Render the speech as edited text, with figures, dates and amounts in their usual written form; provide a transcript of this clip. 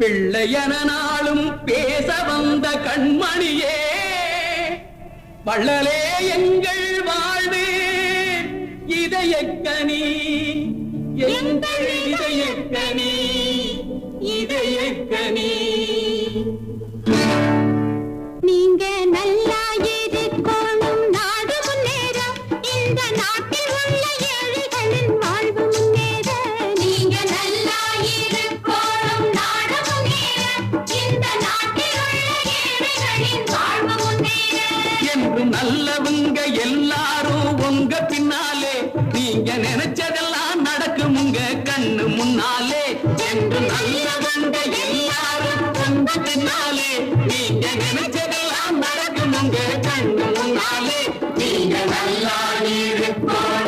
பிள்ளையன நாளும் பேச வந்த கண்மணியே வள்ளலே எங்கள் வாழ்வு இதயக்கனி எங்கள் இதயக்கனி இதயக்கனி நீங்க நல்லா இருக்கணும் நாடு முன்னேற இந்த நாட்டில் உள்ள ஏழைகளின் வாழ்வு முன்னேற நீங்க நல்லா இருக்கணும் நாடு முன்னேற இந்த நாட்டில் உள்ள ஏழைகளின் வாழ்வு முன்னேற என்று நல்லவங்க எல்லாரும் உங்க பின்னாலே நீங்க நினைச்சதெல்லாம் நடக்கும் உங்க கண்ணு முன்னாலே என்று நல்லவங்க எல்லாரும் உங்க பின்னாலே நீங்க நினைச்சதெல்லாம் நடக்கும் உங்க கண்ணு முன்னாலே நீங்க நல்லா இருக்கணும்